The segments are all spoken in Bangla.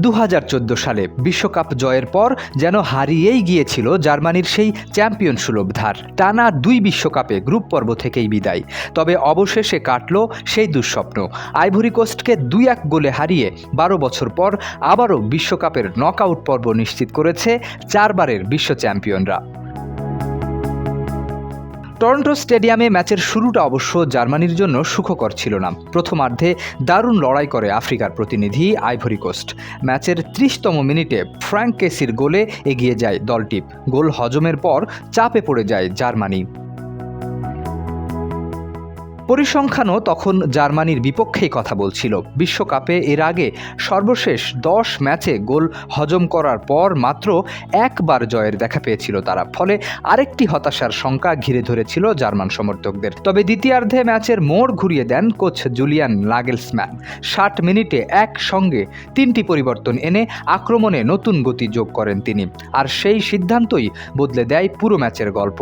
2014 সালে বিশ্বকাপ জয়ের পর যেন হারিয়েই গিয়েছিল জার্মানির সেই চ্যাম্পিয়ন সুলভ ধার। টানা 2 বিশ্বকাপে গ্রুপ পর্ব থেকেই বিদায়। তবে অবশেষে কাটল সেই দুঃস্বপ্ন। আইভরি কোস্টকে 2-1 গোলে হারিয়ে 12 বছর পর আবারও বিশ্বকাপের নকআউট পর্ব নিশ্চিত করেছে 4 বারের বিশ্ব চ্যাম্পিয়নরা। টরন্টো স্টেডিয়ামে ম্যাচের শুরুটা অবশ্য জার্মানির জন্য সুখকর ছিল না। প্রথমার্ধে দারুণ লড়াই করে আফ্রিকার প্রতিনিধি আইভরি কোস্ট। ম্যাচের 30তম মিনিটে ফ্র্যাঙ্ক কেসির গোলে এগিয়ে যায় দলটি। গোল হজমের পর চাপে পড়ে যায় জার্মানি। পরিসংখ্যানও তখন জার্মানির বিপক্ষেই কথা বলছিল। বিশ্বকাপে এর আগে সর্বশেষ 10 ম্যাচে গোল হজম করার পর মাত্র 1 বার জয়ের দেখা পেয়েছিল তারা। ফলে আরেকটি হতাশার শঙ্কা ঘিরে ধরেছিল জার্মান সমর্থকদের। তবে দ্বিতীয়ার্ধে ম্যাচের মোড় ঘুরিয়ে দেন কোচ জুলিয়ান নাগেলসম্যান। 60 মিনিটে একসঙ্গে 3টি পরিবর্তন এনে আক্রমণে নতুন গতি যোগ করেন তিনি। আর সেই সিদ্ধান্তই বদলে দেয় পুরো ম্যাচের গল্প।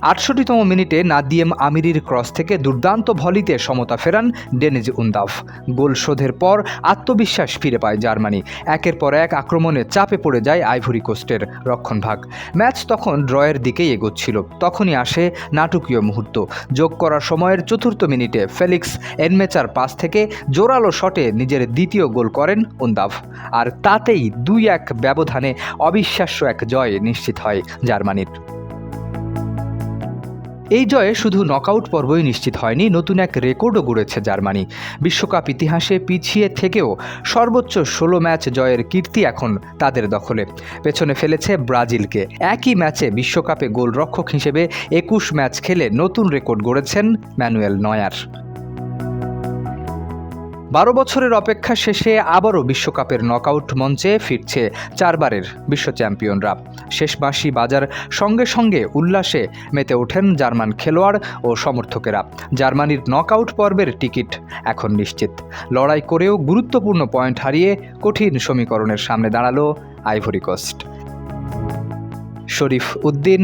68তম মিনিটে নাদিয়েম আমিরির ক্রস থেকে দুর্দান্ত ভলিতে সমতা ফেরান ডেনিজ উন্দাফ। গোল শোধের পর আত্মবিশ্বাস ফিরে পায় জার্মানি। একের পর এক আক্রমণে চাপে পড়ে যায় আইভরি কোস্টের রক্ষণভাগ। ম্যাচ তখন ড্রয়ের দিকেই এগোচ্ছিল। তখনই আসে নাটকীয় মুহূর্ত। যোগ করার সময়ের 4র্থ মিনিটে ফেলিক্স এনমেচার পাস থেকে জোরালো শটে নিজের দ্বিতীয় গোল করেন উন্দাফ। আর তাতেই 2-1 ব্যবধানে অবিশ্বাস্য এক জয় নিশ্চিত হয় জার্মানির। এই জয়ে শুধু নকআউট পর্বই নিশ্চিত হয়নি, নতুন এক রেকর্ডও গড়েছে জার্মানি। বিশ্বকাপ ইতিহাসে পিছিয়ে থেকেও সর্বোচ্চ 16 ম্যাচ জয়ের কীর্তি এখন তাদের দখলে। পেছনে ফেলেছে ব্রাজিলকে। একই ম্যাচে বিশ্বকাপে গোলরক্ষক হিসেবে 21 ম্যাচ খেলে নতুন রেকর্ড গড়েছেন ম্যানুয়েল নয়ার। 12 বছরের অপেক্ষা শেষে আবারও বিশ্বকাপের নকআউট মঞ্চে ফিরছে 4 বারের বিশ্ব চ্যাম্পিয়নরা। শেষ বাঁশি বাজার সঙ্গে সঙ্গে উল্লাসে মেতে ওঠেন জার্মান খেলোয়াড় ও সমর্থকেরা। জার্মানির নকআউট পর্বের টিকিট এখন নিশ্চিত। লড়াই করেও গুরুত্বপূর্ণ পয়েন্ট হারিয়ে কঠিন সমীকরণের সামনে দাঁড়ালো আইভরি কোস্ট। শরীফ উদ্দিন,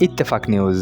ইত্তেফাক নিউজ।